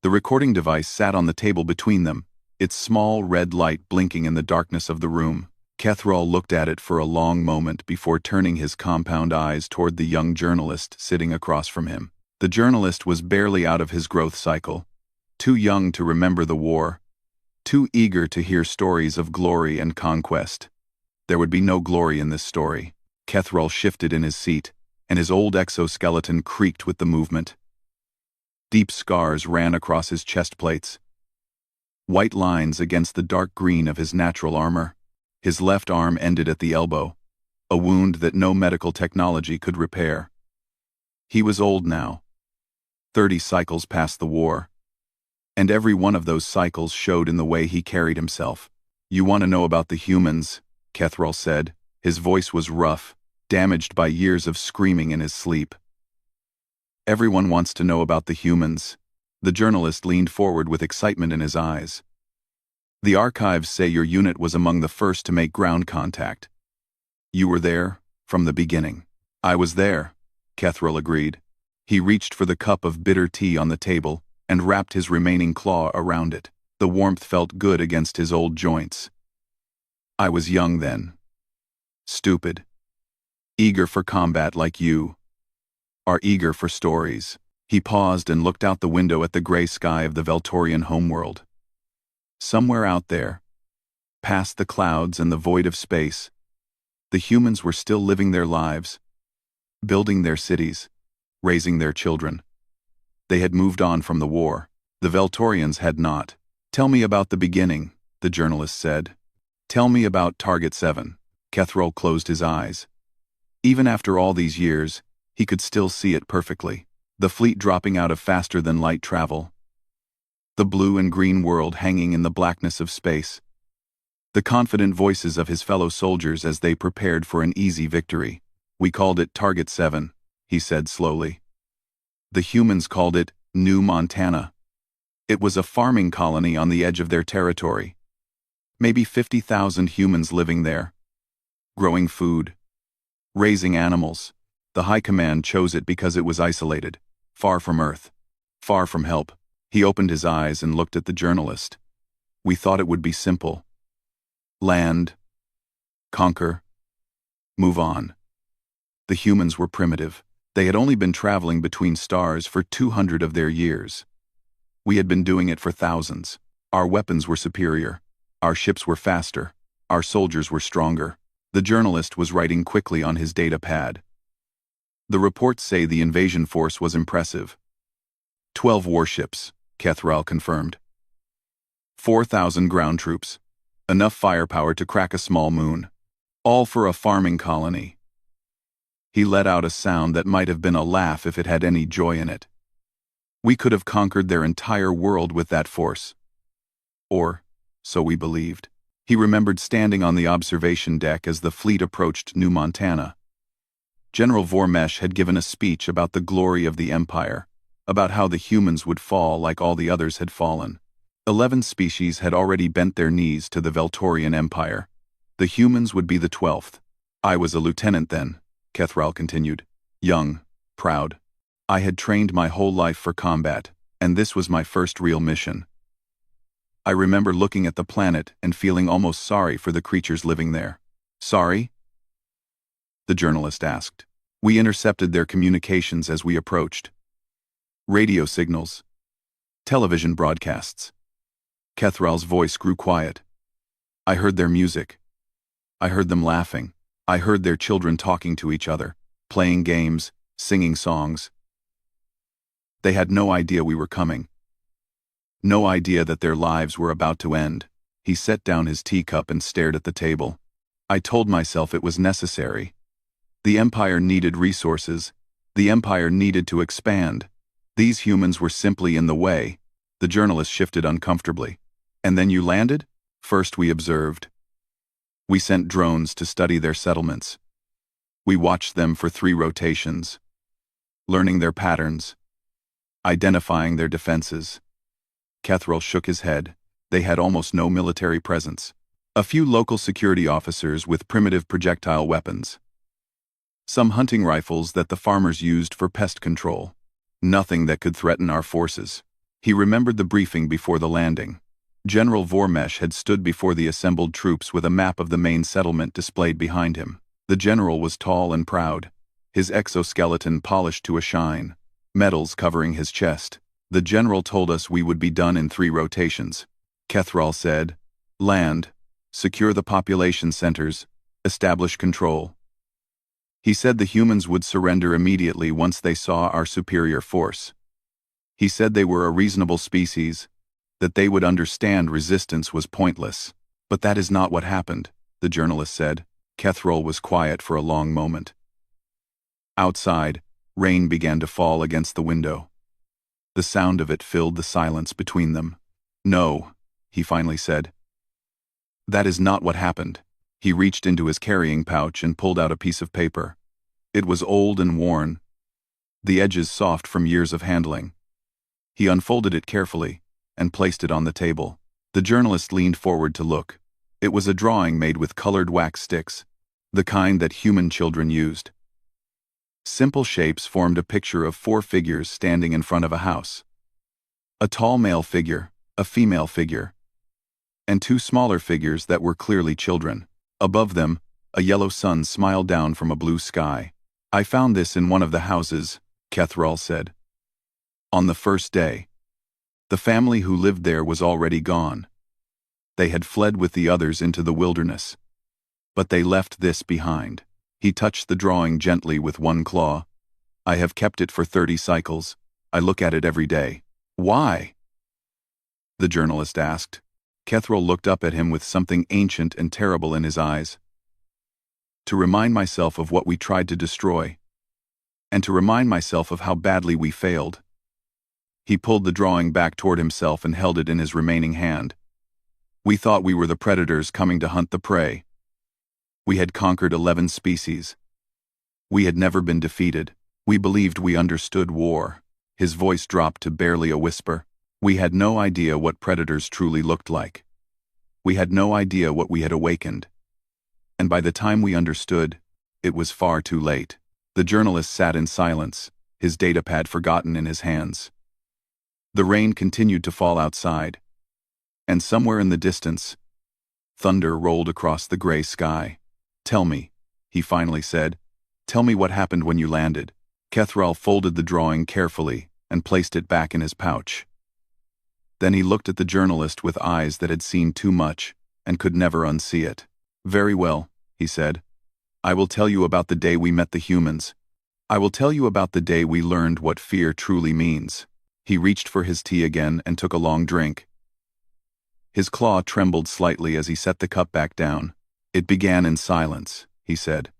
The recording device sat on the table between them, its small red light blinking in the darkness of the room. Kethral looked at it for a long moment before turning his compound eyes toward the young journalist sitting across from him. The journalist was barely out of his growth cycle, too young to remember the war, too eager to hear stories of glory and conquest. There would be no glory in this story. Kethral shifted in his seat, and his old exoskeleton creaked with the movement. Deep scars ran across his chest plates, white lines against the dark green of his natural armor. His left arm ended at the elbow, a wound that no medical technology could repair. He was old now, 30 cycles past the war, and every one of those cycles showed in the way he carried himself. "You want to know about the humans," Kethral said. His voice was rough, damaged by years of screaming in his sleep. "Everyone wants to know about the humans." The journalist leaned forward with excitement in his eyes. "The archives say your unit was among the first to make ground contact. You were there from the beginning." "I was there," Kethral agreed. He reached for the cup of bitter tea on the table and wrapped his remaining claw around it. The warmth felt good against his old joints. "I was young then. Stupid. Eager for combat like you are eager for stories." He paused and looked out the window at the gray sky of the Veltorian homeworld. Somewhere out there, past the clouds and the void of space, the humans were still living their lives, building their cities, raising their children. They had moved on from the war. The Veltorians had not. "Tell me about the beginning," the journalist said. "Tell me about Target 7. Kethral closed his eyes. Even after all these years, he could still see it perfectly. The fleet dropping out of faster-than-light travel. The blue and green world hanging in the blackness of space. The confident voices of his fellow soldiers as they prepared for an easy victory. "We called it Target 7, he said slowly. "The humans called it New Montana. It was a farming colony on the edge of their territory. Maybe 50,000 humans living there. Growing food. Raising animals. The High Command chose it because it was isolated, far from Earth, far from help." He opened his eyes and looked at the journalist. "We thought it would be simple. Land. Conquer. Move on." The humans were primitive. They had only been traveling between stars for 200 of their years. We had been doing it for thousands. Our weapons were superior. Our ships were faster. Our soldiers were stronger. The journalist was writing quickly on his data pad. "The reports say the invasion force was impressive. 12 warships, Kethral confirmed. 4,000 ground troops. Enough firepower to crack a small moon. All for a farming colony." He let out a sound that might have been a laugh if it had any joy in it. "We could have conquered their entire world with that force. Or, so we believed." He remembered standing on the observation deck as the fleet approached New Montana. General Vormesh had given a speech about the glory of the Empire, about how the humans would fall like all the others had fallen. 11 species had already bent their knees to the Veltorian Empire. The humans would be the 12th. "I was a lieutenant then," Kethral continued. "Young, proud. I had trained my whole life for combat, and this was my first real mission. I remember looking at the planet and feeling almost sorry for the creatures living there." "Sorry?" the journalist asked. "We intercepted their communications as we approached. Radio signals. Television broadcasts." Kethral's voice grew quiet. "I heard their music. I heard them laughing. I heard their children talking to each other, playing games, singing songs. They had no idea we were coming. No idea that their lives were about to end." He set down his teacup and stared at the table. "I told myself it was necessary. The Empire needed resources. The Empire needed to expand. These humans were simply in the way." The journalist shifted uncomfortably. "And then you landed?" "First we observed. We sent drones to study their settlements. We watched them for 3 rotations, learning their patterns, identifying their defenses." Kethral shook his head. They had almost no military presence. A few local security officers with primitive projectile weapons. Some hunting rifles that the farmers used for pest control. Nothing that could threaten our forces. He remembered the briefing before the landing. General Vormesh had stood before the assembled troops with a map of the main settlement displayed behind him. The general was tall and proud, his exoskeleton polished to a shine, medals covering his chest. The general told us we would be done in 3 rotations. Kethral said, land, secure the population centers, establish control. He said the humans would surrender immediately once they saw our superior force. He said they were a reasonable species, that they would understand resistance was pointless. But that is not what happened, the journalist said. Kethral was quiet for a long moment. Outside, rain began to fall against the window. The sound of it filled the silence between them. No, he finally said. That is not what happened. He reached into his carrying pouch and pulled out a piece of paper. It was old and worn, the edges soft from years of handling. He unfolded it carefully and placed it on the table. The journalist leaned forward to look. It was a drawing made with colored wax sticks, the kind that human children used. Simple shapes formed a picture of 4 figures standing in front of a house. A tall male figure, a female figure, and 2 smaller figures that were clearly children. Above them, a yellow sun smiled down from a blue sky. I found this in one of the houses, Kethral said. On the first day. The family who lived there was already gone. They had fled with the others into the wilderness. But they left this behind. He touched the drawing gently with one claw. I have kept it for 30 cycles. I look at it every day. Why? The journalist asked. Kethral looked up at him with something ancient and terrible in his eyes. To remind myself of what we tried to destroy, and to remind myself of how badly we failed. He pulled the drawing back toward himself and held it in his remaining hand. We thought we were the predators coming to hunt the prey. We had conquered 11 species. We had never been defeated. We believed we understood war. His voice dropped to barely a whisper. We had no idea what predators truly looked like. We had no idea what we had awakened. And by the time we understood, it was far too late. The journalist sat in silence, his datapad forgotten in his hands. The rain continued to fall outside, and somewhere in the distance, thunder rolled across the gray sky. Tell me, he finally said. Tell me what happened when you landed. Kethral folded the drawing carefully and placed it back in his pouch. Then he looked at the journalist with eyes that had seen too much and could never unsee it. Very well, he said. I will tell you about the day we met the humans. I will tell you about the day we learned what fear truly means. He reached for his tea again and took a long drink. His claw trembled slightly as he set the cup back down. It began in silence, he said.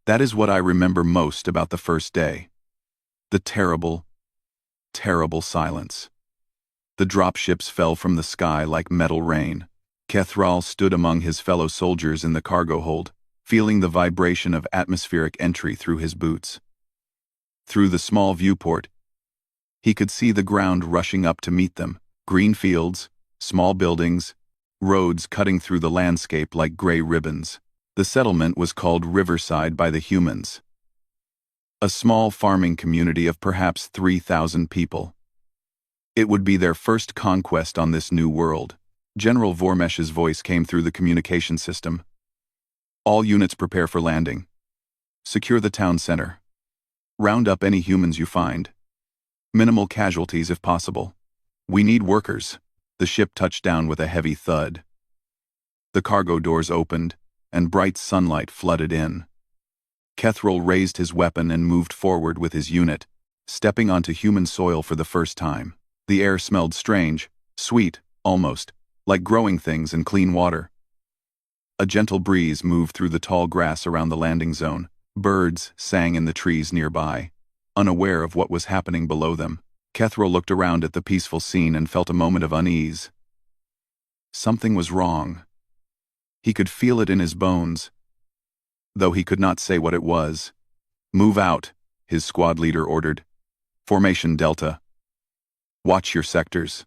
That is what I remember most about the first day. The terrible, terrible silence. The dropships fell from the sky like metal rain. Kethral stood among his fellow soldiers in the cargo hold, feeling the vibration of atmospheric entry through his boots. Through the small viewport, he could see the ground rushing up to meet them, green fields, small buildings, roads cutting through the landscape like gray ribbons. The settlement was called Riverside by the humans. A small farming community of perhaps 3,000 people. It would be their first conquest on this new world. General Vormesh's voice came through the communication system. All units prepare for landing. Secure the town center. Round up any humans you find. Minimal casualties if possible. We need workers. The ship touched down with a heavy thud. The cargo doors opened, and bright sunlight flooded in. Kethral raised his weapon and moved forward with his unit, stepping onto human soil for the first time. The air smelled strange, sweet, almost, like growing things and clean water. A gentle breeze moved through the tall grass around the landing zone. Birds sang in the trees nearby, unaware of what was happening below them. Kethral looked around at the peaceful scene and felt a moment of unease. Something was wrong. He could feel it in his bones, though he could not say what it was. Move out, his squad leader ordered. Formation Delta. Watch your sectors.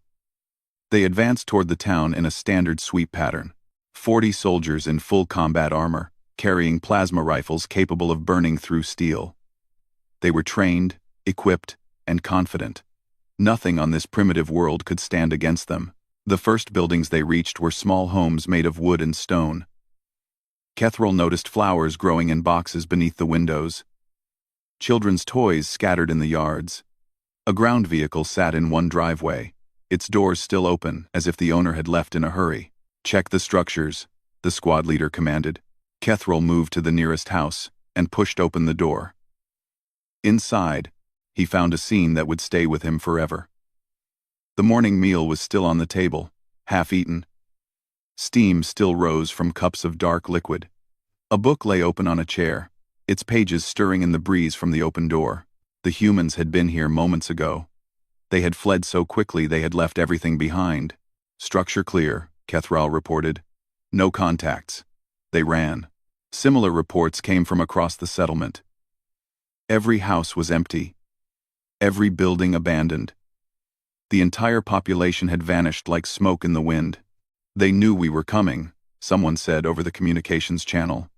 They advanced toward the town in a standard sweep pattern. 40 soldiers in full combat armor, carrying plasma rifles capable of burning through steel. They were trained, equipped, and confident. Nothing on this primitive world could stand against them. The first buildings they reached were small homes made of wood and stone. Kethral noticed flowers growing in boxes beneath the windows. Children's toys scattered in the yards. A ground vehicle sat in one driveway, its doors still open, as if the owner had left in a hurry. "Check the structures," the squad leader commanded. Kethral moved to the nearest house and pushed open the door. Inside, he found a scene that would stay with him forever. The morning meal was still on the table, half-eaten. Steam still rose from cups of dark liquid. A book lay open on a chair, its pages stirring in the breeze from the open door. The humans had been here moments ago. They had fled so quickly they had left everything behind. "Structure clear," Kethral reported. "No contacts." They ran. Similar reports came from across the settlement. Every house was empty. Every building abandoned. The entire population had vanished like smoke in the wind. "They knew we were coming," someone said over the communications channel.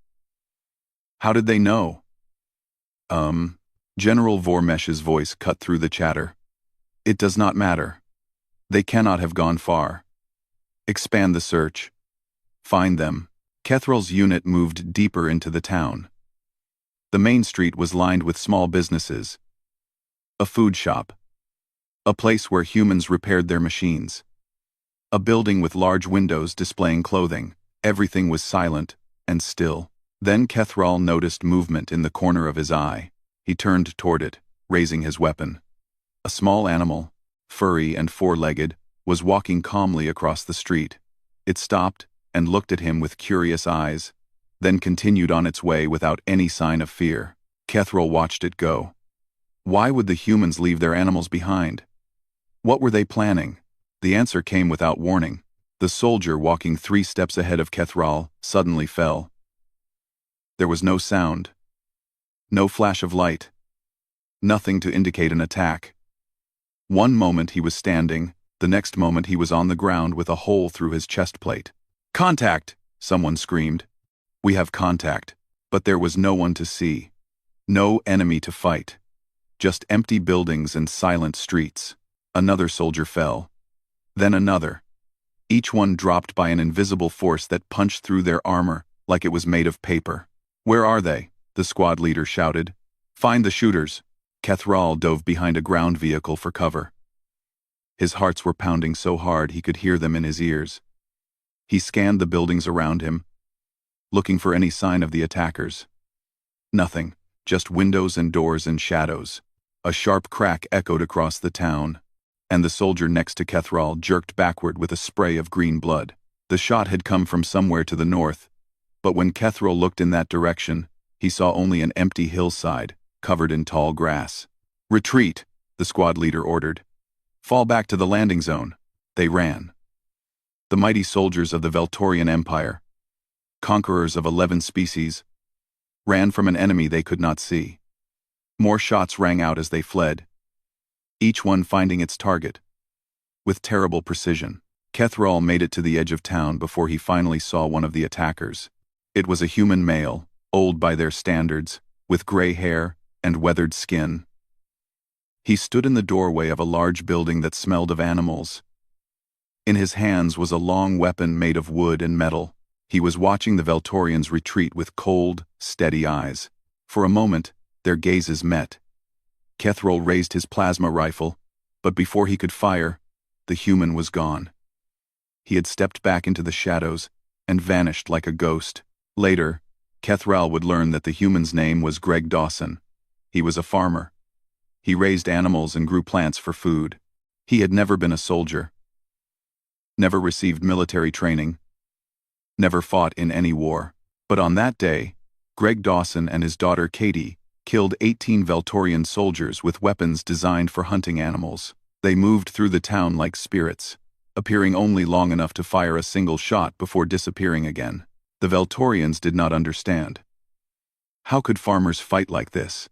"How did they know?" General Vormesh's voice cut through the chatter. "It does not matter. They cannot have gone far. Expand the search. Find them." Kethral's unit moved deeper into the town. The main street was lined with small businesses. A food shop. A place where humans repaired their machines. A building with large windows displaying clothing. Everything was silent and still. Then Kethral noticed movement in the corner of his eye. He turned toward it, raising his weapon. A small animal, furry and four-legged, was walking calmly across the street. It stopped and looked at him with curious eyes, then continued on its way without any sign of fear. Kethral watched it go. Why would the humans leave their animals behind? What were they planning? The answer came without warning. The soldier walking 3 steps ahead of Kethral suddenly fell. There was no sound. No flash of light. Nothing to indicate an attack. One moment he was standing, the next moment he was on the ground with a hole through his chest plate. "Contact!" someone screamed. "We have contact." But there was no one to see. No enemy to fight. Just empty buildings and silent streets. Another soldier fell. Then another. Each one dropped by an invisible force that punched through their armor like it was made of paper. "Where are they?" the squad leader shouted. "Find the shooters." Kethral dove behind a ground vehicle for cover. His hearts were pounding so hard he could hear them in his ears. He scanned the buildings around him, looking for any sign of the attackers. Nothing, just windows and doors and shadows. A sharp crack echoed across the town, and the soldier next to Kethral jerked backward with a spray of green blood. The shot had come from somewhere to the north, but when Kethral looked in that direction, he saw only an empty hillside, covered in tall grass. "Retreat," the squad leader ordered. "Fall back to the landing zone." They ran. The mighty soldiers of the Veltorian Empire, conquerors of 11 species, ran from an enemy they could not see. More shots rang out as they fled, each one finding its target. With terrible precision, Kethral made it to the edge of town before he finally saw one of the attackers. It was a human male, old by their standards, with gray hair and weathered skin. He stood in the doorway of a large building that smelled of animals. In his hands was a long weapon made of wood and metal. He was watching the Veltorians retreat with cold, steady eyes. For a moment, their gazes met. Kethral raised his plasma rifle, but before he could fire, the human was gone. He had stepped back into the shadows and vanished like a ghost. Later, Kethral would learn that the human's name was Greg Dawson. He was a farmer. He raised animals and grew plants for food. He had never been a soldier, never received military training, never fought in any war. But on that day, Greg Dawson and his daughter Katie killed 18 Veltorian soldiers with weapons designed for hunting animals. They moved through the town like spirits, appearing only long enough to fire a single shot before disappearing again. The Veltorians did not understand. How could farmers fight like this?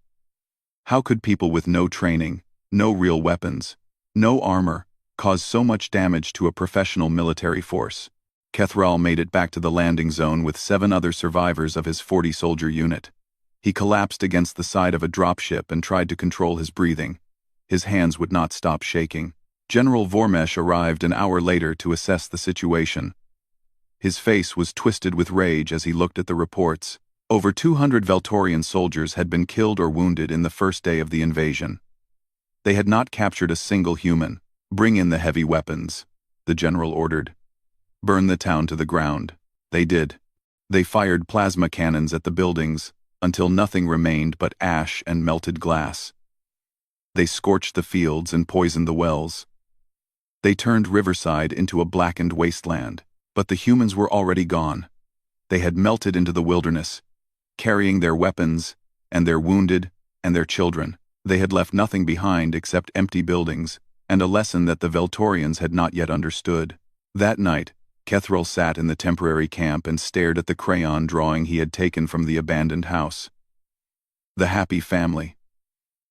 How could people with no training, no real weapons, no armor, cause so much damage to a professional military force? Kethral made it back to the landing zone with 7 other survivors of his 40-soldier unit. He collapsed against the side of a dropship and tried to control his breathing. His hands would not stop shaking. General Vormesh arrived an hour later to assess the situation. His face was twisted with rage as he looked at the reports. Over 200 Veltorian soldiers had been killed or wounded in the first day of the invasion. They had not captured a single human. "Bring in the heavy weapons," the general ordered. "Burn the town to the ground." They did. They fired plasma cannons at the buildings until nothing remained but ash and melted glass. They scorched the fields and poisoned the wells. They turned Riverside into a blackened wasteland, but the humans were already gone. They had melted into the wilderness, carrying their weapons, and their wounded, and their children. They had left nothing behind except empty buildings, and a lesson that the Veltorians had not yet understood. That night, Kethril sat in the temporary camp and stared at the crayon drawing he had taken from the abandoned house. The happy family.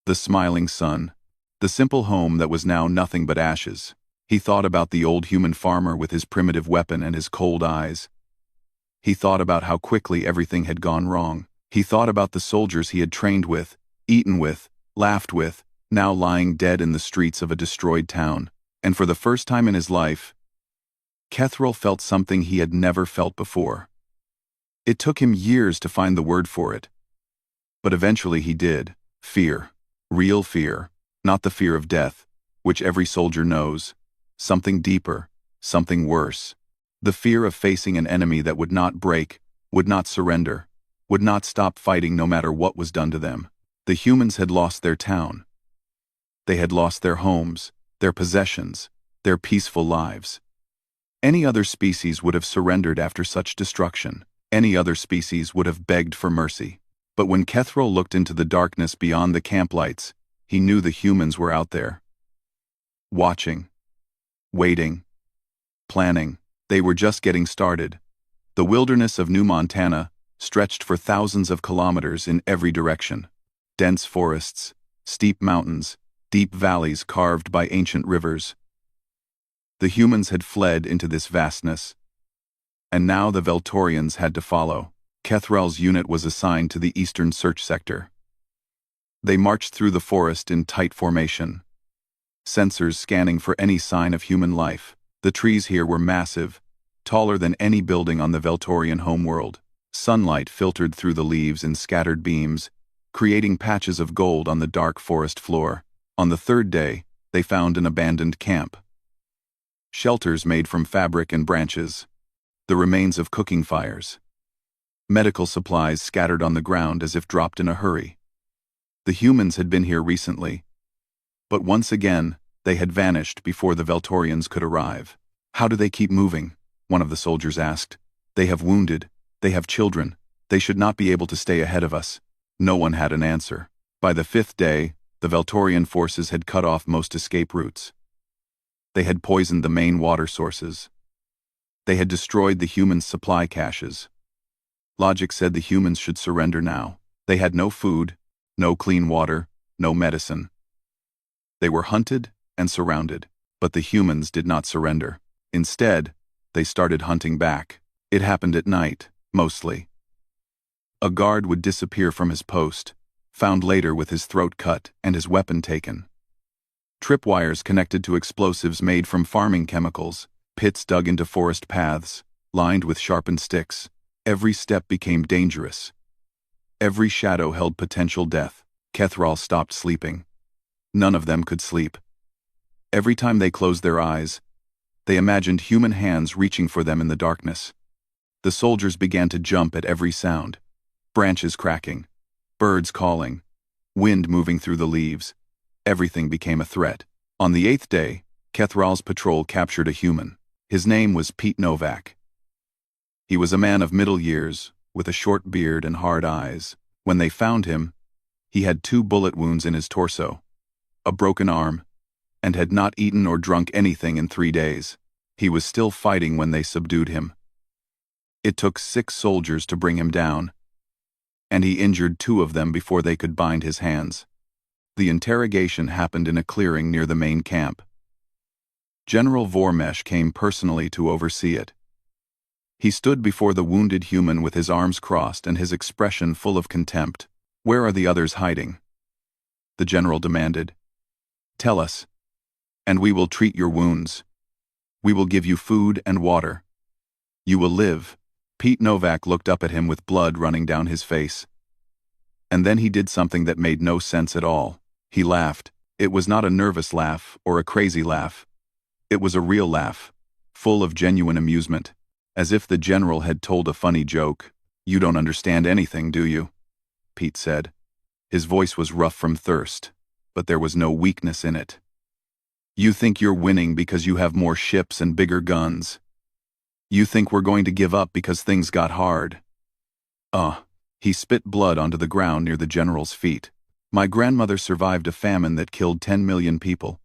The smiling sun. The simple home that was now nothing but ashes. He thought about the old human farmer with his primitive weapon and his cold eyes. He thought about how quickly everything had gone wrong. He thought about the soldiers he had trained with, eaten with, laughed with, now lying dead in the streets of a destroyed town. And for the first time in his life, Kethril felt something he had never felt before. It took him years to find the word for it. But eventually he did. Fear. Real fear. Not the fear of death, which every soldier knows. Something deeper. Something worse. The fear of facing an enemy that would not break, would not surrender, would not stop fighting no matter what was done to them. The humans had lost their town. They had lost their homes, their possessions, their peaceful lives. Any other species would have surrendered after such destruction. Any other species would have begged for mercy. But when Kethril looked into the darkness beyond the camp lights, he knew the humans were out there. Watching. Waiting. Planning. They were just getting started. The wilderness of New Montana stretched for thousands of kilometers in every direction. Dense forests, steep mountains, deep valleys carved by ancient rivers. The humans had fled into this vastness. And now the Veltorians had to follow. Kethril's unit was assigned to the eastern search sector. They marched through the forest in tight formation, sensors scanning for any sign of human life. The trees here were massive, taller than any building on the Veltorian homeworld. Sunlight filtered through the leaves in scattered beams, creating patches of gold on the dark forest floor. On the third day, they found an abandoned camp. Shelters made from fabric and branches. The remains of cooking fires. Medical supplies scattered on the ground as if dropped in a hurry. The humans had been here recently. But once again, they had vanished before the Veltorians could arrive. "How do they keep moving?" one of the soldiers asked. "They have wounded. They have children. They should not be able to stay ahead of us." No one had an answer. By the fifth day, the Veltorian forces had cut off most escape routes. They had poisoned the main water sources. They had destroyed the humans' supply caches. Logic said the humans should surrender now. They had no food, no clean water, no medicine. They were hunted and surrounded, but the humans did not surrender. Instead, they started hunting back. It happened at night, mostly. A guard would disappear from his post, found later with his throat cut and his weapon taken. Tripwires connected to explosives made from farming chemicals, pits dug into forest paths, lined with sharpened sticks. Every step became dangerous. Every shadow held potential death. Kethril stopped sleeping. None of them could sleep. Every time they closed their eyes, they imagined human hands reaching for them in the darkness. The soldiers began to jump at every sound. Branches cracking, birds calling, wind moving through the leaves. Everything became a threat. On the 8th day, Kethril's patrol captured a human. His name was Pete Novak. He was a man of middle years, with a short beard and hard eyes. When they found him, he had 2 bullet wounds in his torso, a broken arm, and had not eaten or drunk anything in 3 days. He was still fighting when they subdued him. It took 6 soldiers to bring him down, and he injured 2 of them before they could bind his hands. The interrogation happened in a clearing near the main camp. General Vormesh came personally to oversee it. He stood before the wounded human with his arms crossed and his expression full of contempt. "Where are the others hiding?" the general demanded. Tell us, and we will treat your wounds. We will give you food and water. You will live." Pete Novak looked up at him with blood running down his face. And then he did something that made no sense at all. He laughed. It was not a nervous laugh or a crazy laugh. It was a real laugh, full of genuine amusement, as if the general had told a funny joke. "You don't understand anything, do you?" Pete said. His voice was rough from thirst, but there was no weakness in it. "You think you're winning because you have more ships and bigger guns. You think we're going to give up because things got hard." He spit blood onto the ground near the general's feet. "My grandmother survived a famine that killed 10 million people.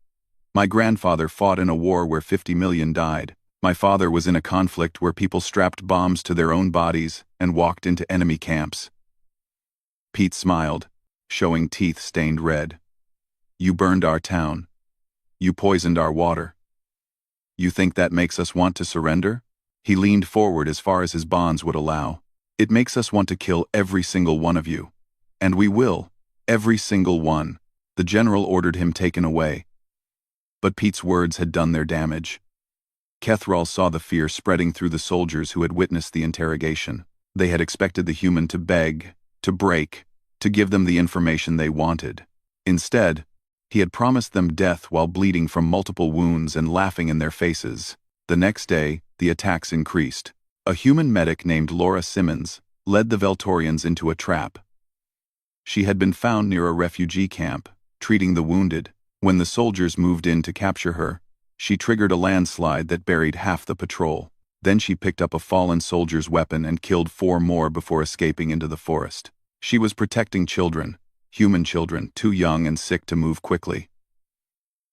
My grandfather fought in a war where 50 million died. My father was in a conflict where people strapped bombs to their own bodies and walked into enemy camps." Pete smiled, showing teeth stained red. "You burned our town. You poisoned our water. You think that makes us want to surrender?" He leaned forward as far as his bonds would allow. "It makes us want to kill every single one of you. And we will, every single one." The general ordered him taken away. But Pete's words had done their damage. Kethral saw the fear spreading through the soldiers who had witnessed the interrogation. They had expected the human to beg, to break, to give them the information they wanted. Instead, he had promised them death while bleeding from multiple wounds and laughing in their faces. The next day, the attacks increased. A human medic named Laura Simmons led the Veltorians into a trap. She had been found near a refugee camp, treating the wounded. When the soldiers moved in to capture her, she triggered a landslide that buried half the patrol. Then she picked up a fallen soldier's weapon and killed 4 more before escaping into the forest. She was protecting children, human children, too young and sick to move quickly.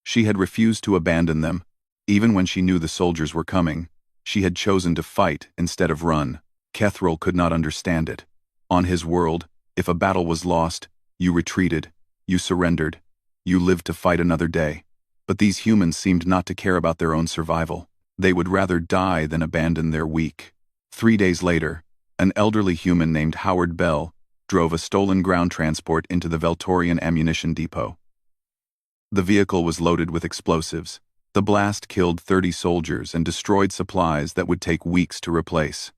She had refused to abandon them. Even when she knew the soldiers were coming, she had chosen to fight instead of run. Kethral could not understand it. On his world, if a battle was lost, you retreated, you surrendered, you lived to fight another day. But these humans seemed not to care about their own survival. They would rather die than abandon their weak. 3 days later, an elderly human named Howard Bell drove a stolen ground transport into the Veltorian ammunition depot. The vehicle was loaded with explosives. The blast killed 30 soldiers and destroyed supplies that would take weeks to replace.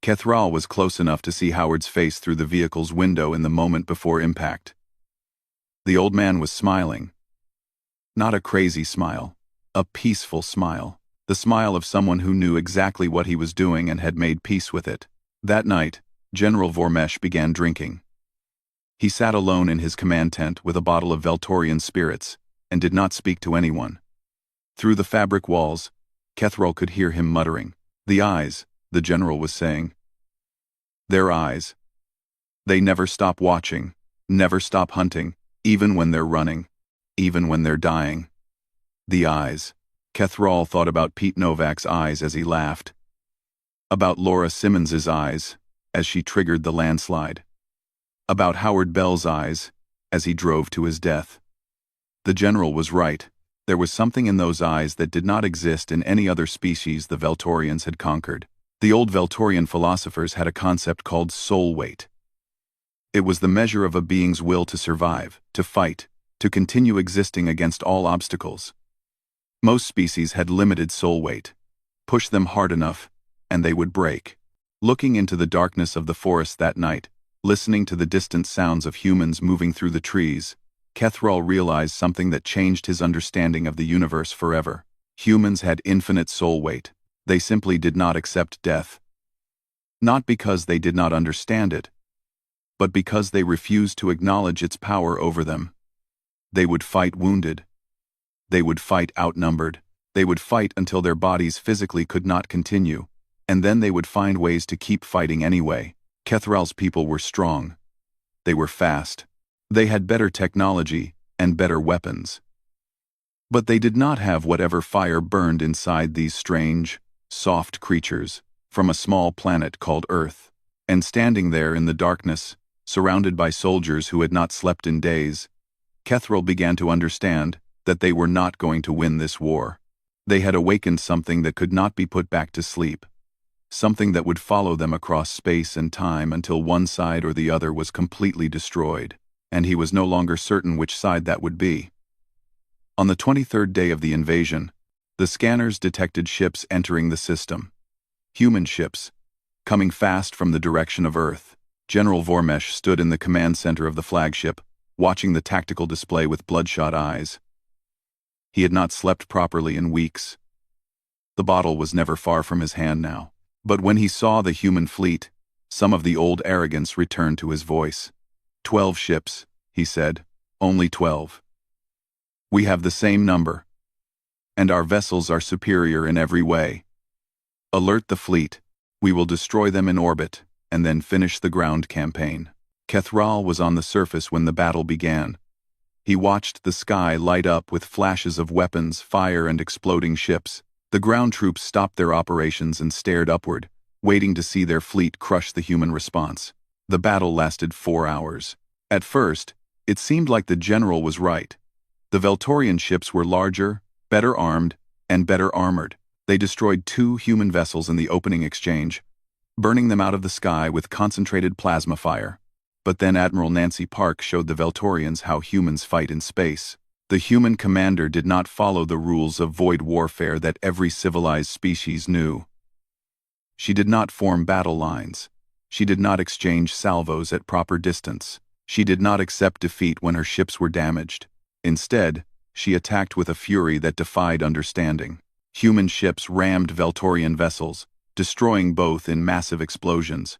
Kethral was close enough to see Howard's face through the vehicle's window in the moment before impact. The old man was smiling. Not a crazy smile, a peaceful smile. The smile of someone who knew exactly what he was doing and had made peace with it. That night, General Vormesh began drinking. He sat alone in his command tent with a bottle of Veltorian spirits and did not speak to anyone. Through the fabric walls, Kethral could hear him muttering. "The eyes," the general was saying. "Their eyes. They never stop watching, never stop hunting, even when they're running, even when they're dying. The eyes." Kethral thought about Pete Novak's eyes as he laughed. About Laura Simmons's eyes as she triggered the landslide. About Howard Bell's eyes as he drove to his death. The general was right. There was something in those eyes that did not exist in any other species the Veltorians had conquered. The old Veltorian philosophers had a concept called soul weight. It was the measure of a being's will to survive, to fight, to continue existing against all obstacles. Most species had limited soul weight. Push them hard enough, and they would break. Looking into the darkness of the forest that night, listening to the distant sounds of humans moving through the trees, Kethral realized something that changed his understanding of the universe forever. Humans had infinite soul weight. They simply did not accept death. Not because they did not understand it, but because they refused to acknowledge its power over them. They would fight wounded. They would fight outnumbered. They would fight until their bodies physically could not continue, and then they would find ways to keep fighting anyway. Kethral's people were strong. They were fast. They had better technology and better weapons. But they did not have whatever fire burned inside these strange, soft creatures from a small planet called Earth. And standing there in the darkness, surrounded by soldiers who had not slept in days, Kethral began to understand that they were not going to win this war. They had awakened something that could not be put back to sleep. Something that would follow them across space and time until one side or the other was completely destroyed, and he was no longer certain which side that would be. On the 23rd day of the invasion, the scanners detected ships entering the system. Human ships, coming fast from the direction of Earth. General Vormesh stood in the command center of the flagship, watching the tactical display with bloodshot eyes. He had not slept properly in weeks. The bottle was never far from his hand now. But when he saw the human fleet, some of the old arrogance returned to his voice. 12 ships, he said. Only 12. We have the same number. And our vessels are superior in every way. Alert the fleet. We will destroy them in orbit, and then finish the ground campaign. Kethral was on the surface when the battle began. He watched the sky light up with flashes of weapons, fire, and exploding ships. The ground troops stopped their operations and stared upward, waiting to see their fleet crush the human response. The battle lasted 4 hours. At first, it seemed like the general was right. The Veltorian ships were larger, better armed, and better armored. They destroyed 2 human vessels in the opening exchange, burning them out of the sky with concentrated plasma fire. But then Admiral Nancy Park showed the Veltorians how humans fight in space. The human commander did not follow the rules of void warfare that every civilized species knew. She did not form battle lines. She did not exchange salvos at proper distance. She did not accept defeat when her ships were damaged. Instead, she attacked with a fury that defied understanding. Human ships rammed Veltorian vessels, destroying both in massive explosions.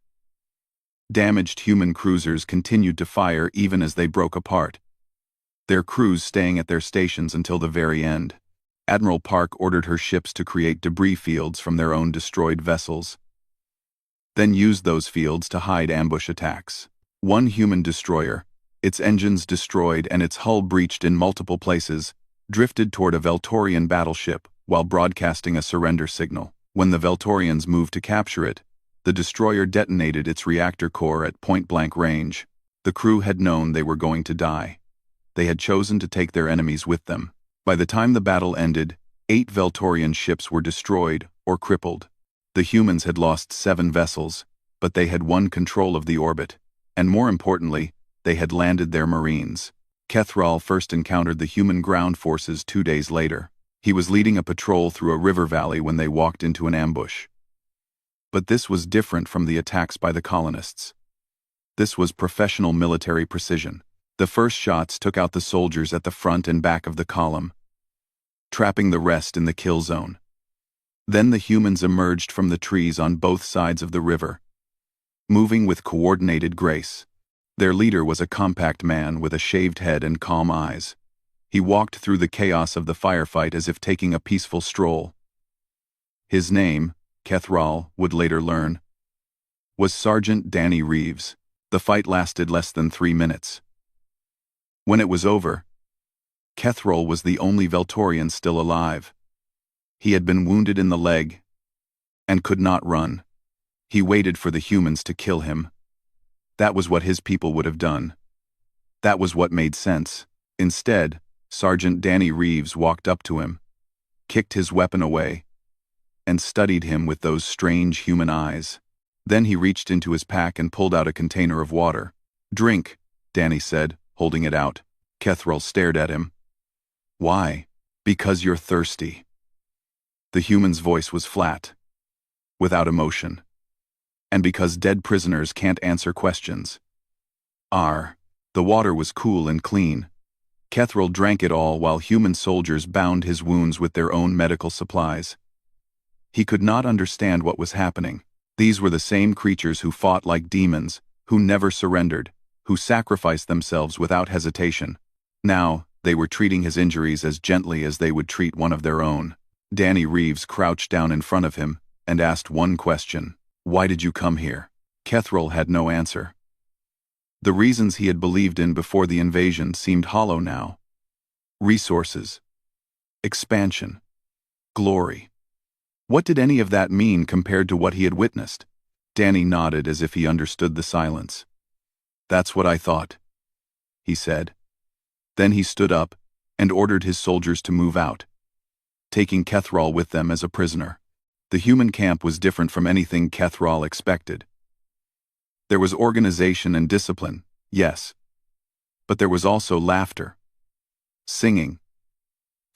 Damaged human cruisers continued to fire even as they broke apart, their crews staying at their stations until the very end. Admiral Park ordered her ships to create debris fields from their own destroyed vessels, then used those fields to hide ambush attacks. One human destroyer, its engines destroyed and its hull breached in multiple places, drifted toward a Veltorian battleship while broadcasting a surrender signal. When the Veltorians moved to capture it, the destroyer detonated its reactor core at point-blank range. The crew had known they were going to die. They had chosen to take their enemies with them. By the time the battle ended, 8 Veltorian ships were destroyed or crippled. The humans had lost 7 vessels, but they had won control of the orbit, and more importantly, they had landed their marines. Kethral first encountered the human ground forces 2 days later. He was leading a patrol through a river valley when they walked into an ambush. But this was different from the attacks by the colonists. This was professional military precision. The first shots took out the soldiers at the front and back of the column, trapping the rest in the kill zone. Then the humans emerged from the trees on both sides of the river, moving with coordinated grace. Their leader was a compact man with a shaved head and calm eyes. He walked through the chaos of the firefight as if taking a peaceful stroll. His name, Kethral would later learn, was Sergeant Danny Reeves. The fight lasted less than 3 minutes. When it was over, Kethral was the only Veltorian still alive. He had been wounded in the leg and could not run. He waited for the humans to kill him. That was what his people would have done. That was what made sense. Instead, Sergeant Danny Reeves walked up to him, kicked his weapon away, and studied him with those strange human eyes. Then he reached into his pack and pulled out a container of water. "Drink," Danny said, holding it out. Kethral stared at him. "Why?" "Because you're thirsty." The human's voice was flat, without emotion. "And because dead prisoners can't answer questions." The water was cool and clean. Kethral drank it all while human soldiers bound his wounds with their own medical supplies. He could not understand what was happening. These were the same creatures who fought like demons, who never surrendered, who sacrificed themselves without hesitation. Now, they were treating his injuries as gently as they would treat one of their own. Danny Reeves crouched down in front of him and asked one question. "Why did you come here?" Kethral had no answer. The reasons he had believed in before the invasion seemed hollow now. Resources, expansion, glory. What did any of that mean compared to what he had witnessed? Danny nodded as if he understood the silence. "That's what I thought," he said. Then he stood up and ordered his soldiers to move out, taking Kethral with them as a prisoner. The human camp was different from anything Kethral expected. There was organization and discipline, yes, but there was also laughter, singing,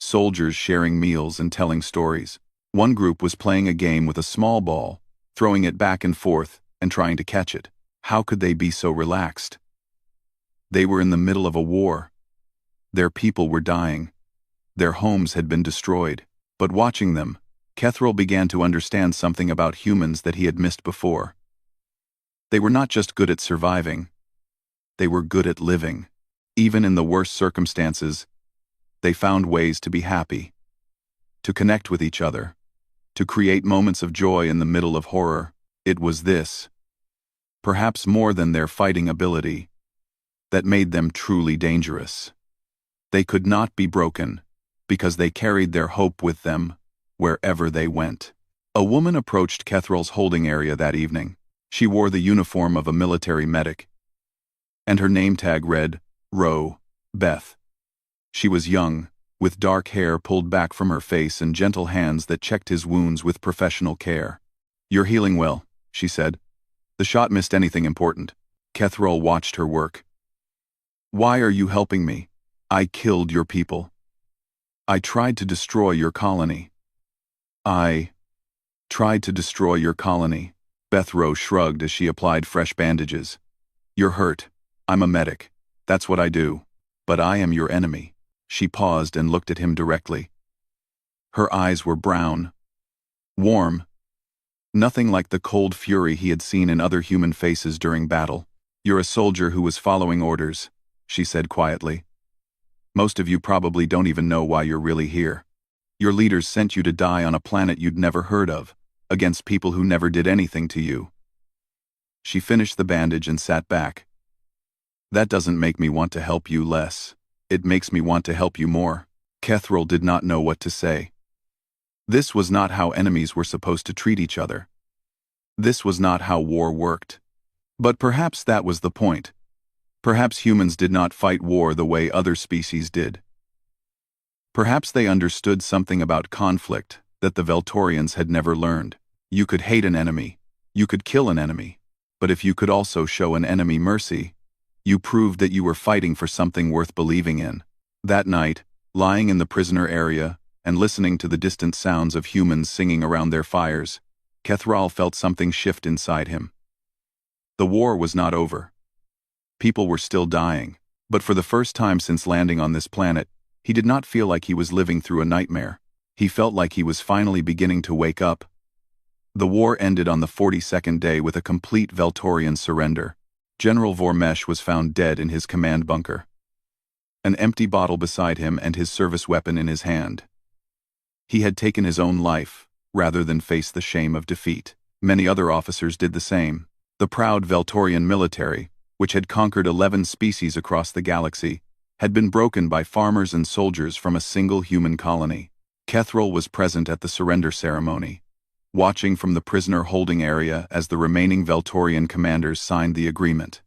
soldiers sharing meals and telling stories. One group was playing a game with a small ball, throwing it back and forth and trying to catch it. How could they be so relaxed? They were in the middle of a war. Their people were dying. Their homes had been destroyed. But watching them, Kethral began to understand something about humans that he had missed before. They were not just good at surviving. They were good at living. Even in the worst circumstances, they found ways to be happy, to connect with each other, to create moments of joy in the middle of horror. It was this, perhaps more than their fighting ability, that made them truly dangerous. They could not be broken, because they carried their hope with them wherever they went. A woman approached Kethral's holding area that evening. She wore the uniform of a military medic, and her name tag read, Ro, Beth. She was young, with dark hair pulled back from her face and gentle hands that checked his wounds with professional care. "You're healing well," she said. "The shot missed anything important." Kethral watched her work. "Why are you helping me? I killed your people. I tried to destroy your colony." "I tried to destroy your colony." Beth Ro shrugged as she applied fresh bandages. "You're hurt. I'm a medic. That's what I do. But I am your enemy." She paused and looked at him directly. Her eyes were brown, warm, nothing like the cold fury he had seen in other human faces during battle. "You're a soldier who was following orders," she said quietly. "Most of you probably don't even know why you're really here. Your leaders sent you to die on a planet you'd never heard of, against people who never did anything to you." She finished the bandage and sat back. "That doesn't make me want to help you less. It makes me want to help you more." Kethral did not know what to say. This was not how enemies were supposed to treat each other. This was not how war worked. But perhaps that was the point. Perhaps humans did not fight war the way other species did. Perhaps they understood something about conflict that the Veltorians had never learned. You could hate an enemy, you could kill an enemy, but if you could also show an enemy mercy, you proved that you were fighting for something worth believing in. That night, lying in the prisoner area and listening to the distant sounds of humans singing around their fires, Kethral felt something shift inside him. The war was not over. People were still dying, but for the first time since landing on this planet, he did not feel like he was living through a nightmare. He felt like he was finally beginning to wake up. The war ended on the 42nd day with a complete Veltorian surrender. General Vormesh was found dead in his command bunker, an empty bottle beside him and his service weapon in his hand. He had taken his own life, rather than face the shame of defeat. Many other officers did the same. The proud Veltorian military, which had conquered 11 species across the galaxy, had been broken by farmers and soldiers from a single human colony. Kethral was present at the surrender ceremony, watching from the prisoner holding area as the remaining Veltorian commanders signed the agreement.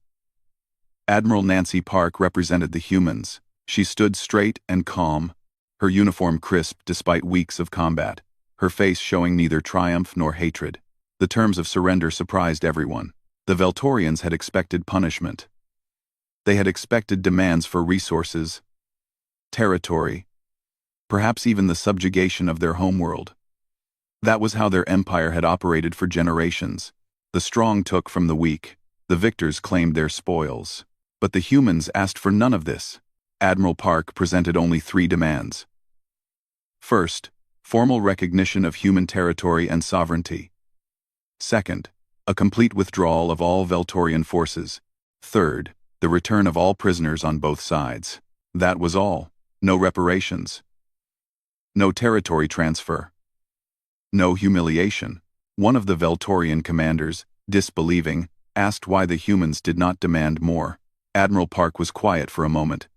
Admiral Nancy Park represented the humans. She stood straight and calm, her uniform crisp despite weeks of combat, her face showing neither triumph nor hatred. The terms of surrender surprised everyone. The Veltorians had expected punishment. They had expected demands for resources, territory, perhaps even the subjugation of their homeworld. That was how their empire had operated for generations. The strong took from the weak, the victors claimed their spoils. But the humans asked for none of this. Admiral Park presented only 3 demands. First, formal recognition of human territory and sovereignty. Second, a complete withdrawal of all Veltorian forces. Third, the return of all prisoners on both sides. That was all. No reparations. No territory transfer. No humiliation. One of the Veltorian commanders, disbelieving, asked why the humans did not demand more. Admiral Park was quiet for a moment.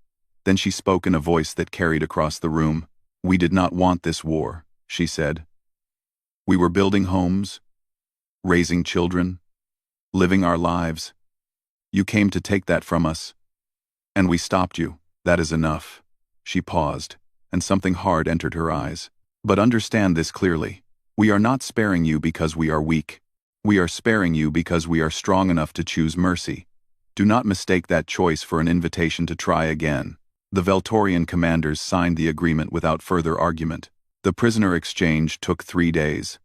Then she spoke in a voice that carried across the room. "We did not want this war," she said. "We were building homes, raising children, living our lives. You came to take that from us, and we stopped you. That is enough." She paused, and something hard entered her eyes. "But understand this clearly. We are not sparing you because we are weak. We are sparing you because we are strong enough to choose mercy. Do not mistake that choice for an invitation to try again." The Veltorian commanders signed the agreement without further argument. The prisoner exchange took 3 days.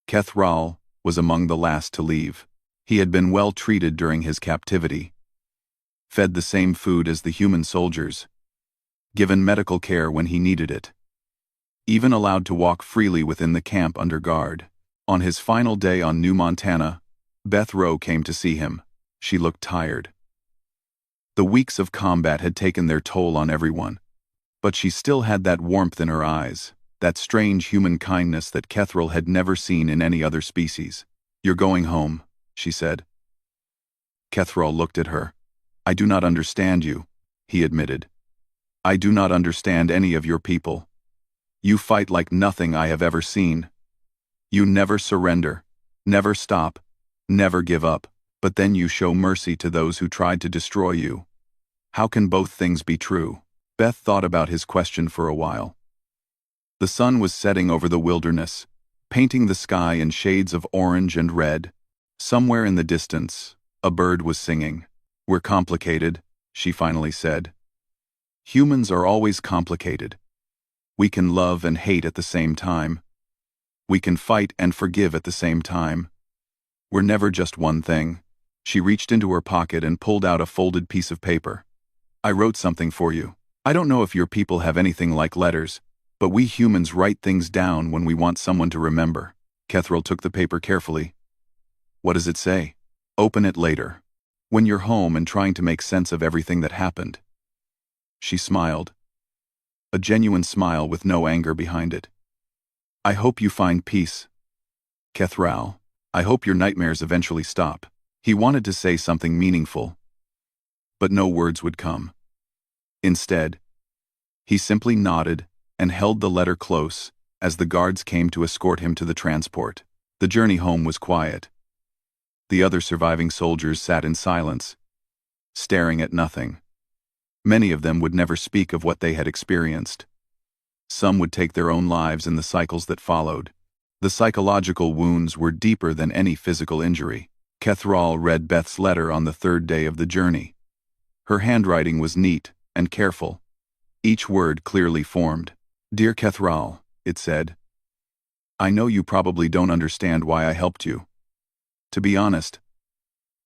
Kethral was among the last to leave. He had been well treated during his captivity, fed the same food as the human soldiers, given medical care when he needed it, even allowed to walk freely within the camp under guard. On his final day on New Montana, Beth Rowe came to see him. She looked tired. The weeks of combat had taken their toll on everyone, but she still had that warmth in her eyes, that strange human kindness that Kethral had never seen in any other species. "You're going home," she said. Kethral looked at her. "I do not understand you," he admitted. "I do not understand any of your people. You fight like nothing I have ever seen. You never surrender, never stop, never give up, but then you show mercy to those who tried to destroy you. How can both things be true?" Beth thought about his question for a while. The sun was setting over the wilderness, painting the sky in shades of orange and red. Somewhere in the distance, a bird was singing. "We're complicated," she finally said. "Humans are always complicated. We can love and hate at the same time. We can fight and forgive at the same time. We're never just one thing." She reached into her pocket and pulled out a folded piece of paper. "I wrote something for you. I don't know if your people have anything like letters, but we humans write things down when we want someone to remember." Kethral took the paper carefully. "What does it say?" "Open it later, when you're home and trying to make sense of everything that happened." She smiled. A genuine smile with no anger behind it. "I hope you find peace. Kethral, I hope your nightmares eventually stop." He wanted to say something meaningful, but no words would come. Instead, he simply nodded and held the letter close as the guards came to escort him to the transport. The journey home was quiet. The other surviving soldiers sat in silence, staring at nothing. Many of them would never speak of what they had experienced. Some would take their own lives in the cycles that followed. The psychological wounds were deeper than any physical injury. Kethral read Beth's letter on the 3rd day of the journey. Her handwriting was neat and careful, each word clearly formed. "Dear Kethral," it said, "I know you probably don't understand why I helped you. To be honest,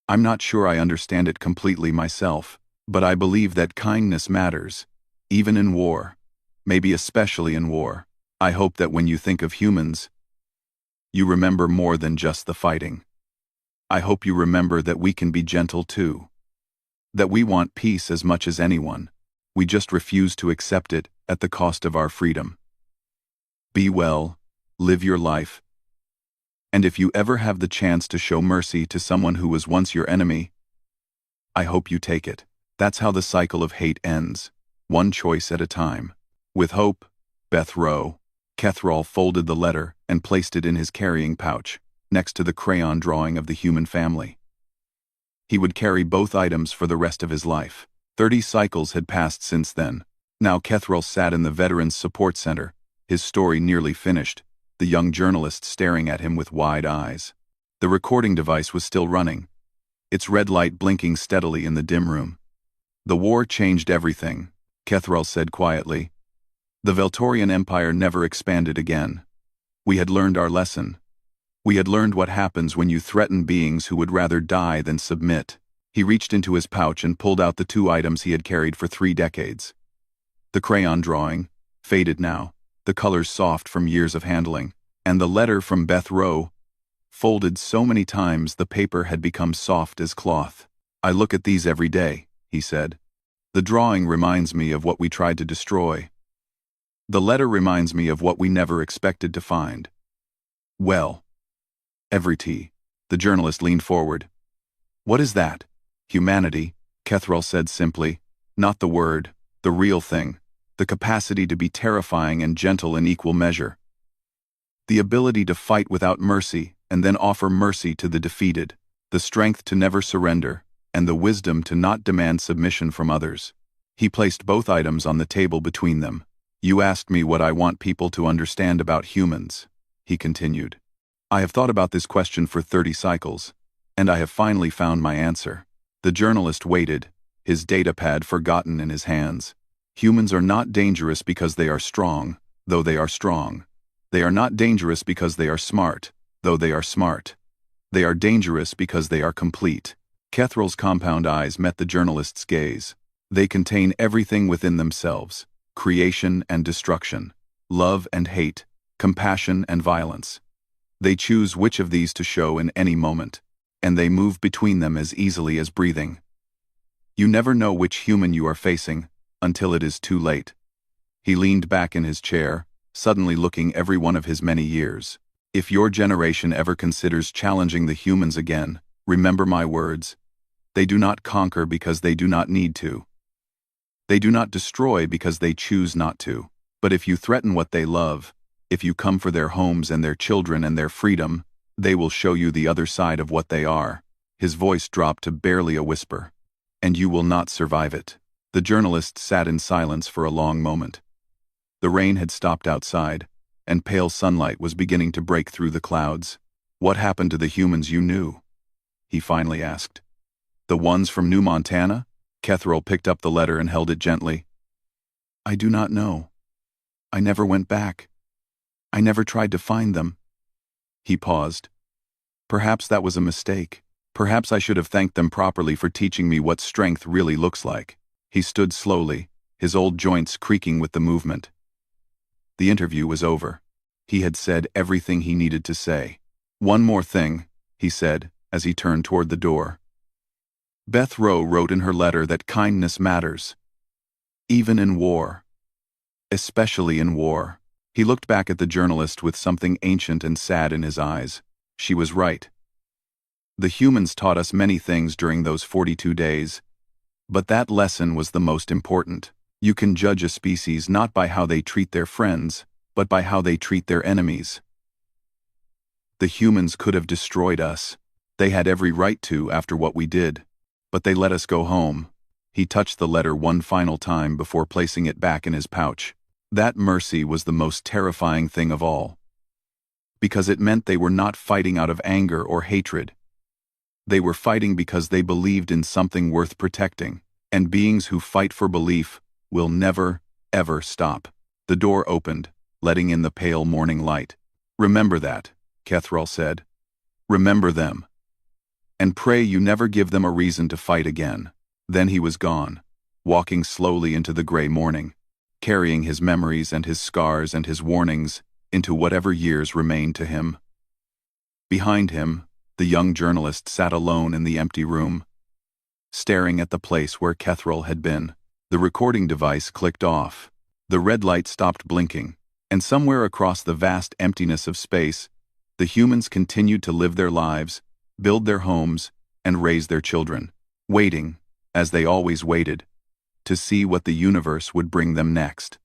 I'm not sure I understand it completely myself, but I believe that kindness matters, even in war, maybe especially in war. I hope that when you think of humans, you remember more than just the fighting. I hope you remember that we can be gentle too. That we want peace as much as anyone. We just refuse to accept it at the cost of our freedom. Be well, live your life. And if you ever have the chance to show mercy to someone who was once your enemy, I hope you take it." That's how the cycle of hate ends, one choice at a time. With hope, Beth Rowe, Kethral folded the letter and placed it in his carrying pouch, next to the crayon drawing of the human family. He would carry both items for the rest of his life. 30 cycles had passed since then. Now Kethral sat in the Veterans Support Center, his story nearly finished, the young journalist staring at him with wide eyes. The recording device was still running, its red light blinking steadily in the dim room. "The war changed everything," Kethral said quietly. "The Veltorian Empire never expanded again. We had learned our lesson. We had learned what happens when you threaten beings who would rather die than submit." He reached into his pouch and pulled out the 2 items he had carried for 3 decades. The crayon drawing, faded now, the colors soft from years of handling, and the letter from Beth Rowe, folded so many times the paper had become soft as cloth. "I look at these every day," he said. "The drawing reminds me of what we tried to destroy. The letter reminds me of what we never expected to find." "Well, Everett," the journalist leaned forward. "What is that?" "Humanity," Kethral said simply. "Not the word, the real thing. The capacity to be terrifying and gentle in equal measure. The ability to fight without mercy and then offer mercy to the defeated. The strength to never surrender, and the wisdom to not demand submission from others." He placed both items on the table between them. "You asked me what I want people to understand about humans," he continued. "I have thought about this question for 30 cycles, and I have finally found my answer." The journalist waited, his datapad forgotten in his hands. Humans are not dangerous because they are strong, though they are strong. They are not dangerous because they are smart, though they are smart. They are dangerous because they are complete. Kethral's compound eyes met the journalist's gaze. They contain everything within themselves: creation and destruction, love and hate, compassion and violence. They choose which of these to show in any moment, and they move between them as easily as breathing. You never know which human you are facing until it is too late. He leaned back in his chair, suddenly looking every one of his many years. If your generation ever considers challenging the humans again, remember my words. They do not conquer because they do not need to. They do not destroy because they choose not to. But if you threaten what they love, if you come for their homes and their children and their freedom, they will show you the other side of what they are. His voice dropped to barely a whisper. And you will not survive it. The journalist sat in silence for a long moment. The rain had stopped outside, and pale sunlight was beginning to break through the clouds. What happened to the humans you knew? He finally asked. The ones from New Montana? Kethral picked up the letter and held it gently. I do not know. I never went back. I never tried to find them. He paused. Perhaps that was a mistake. Perhaps I should have thanked them properly for teaching me what strength really looks like. He stood slowly, his old joints creaking with the movement. The interview was over. He had said everything he needed to say. One more thing, he said, as he turned toward the door. Beth Rowe wrote in her letter that kindness matters. Even in war. Especially in war. He looked back at the journalist with something ancient and sad in his eyes. She was right. The humans taught us many things during those 42 days. But that lesson was the most important. You can judge a species not by how they treat their friends, but by how they treat their enemies. The humans could have destroyed us. They had every right to after what we did. But they let us go home. He touched the letter one final time before placing it back in his pouch. That mercy was the most terrifying thing of all. Because it meant they were not fighting out of anger or hatred. They were fighting because they believed in something worth protecting, and beings who fight for belief will never, ever stop. The door opened, letting in the pale morning light. Remember that, Kethral said. Remember them. And pray you never give them a reason to fight again. Then he was gone, walking slowly into the gray morning, carrying his memories and his scars and his warnings into whatever years remained to him. Behind him, the young journalist sat alone in the empty room, staring at the place where Kethral had been. The recording device clicked off. The red light stopped blinking, and somewhere across the vast emptiness of space, the humans continued to live their lives, build their homes, and raise their children, waiting, as they always waited, to see what the universe would bring them next.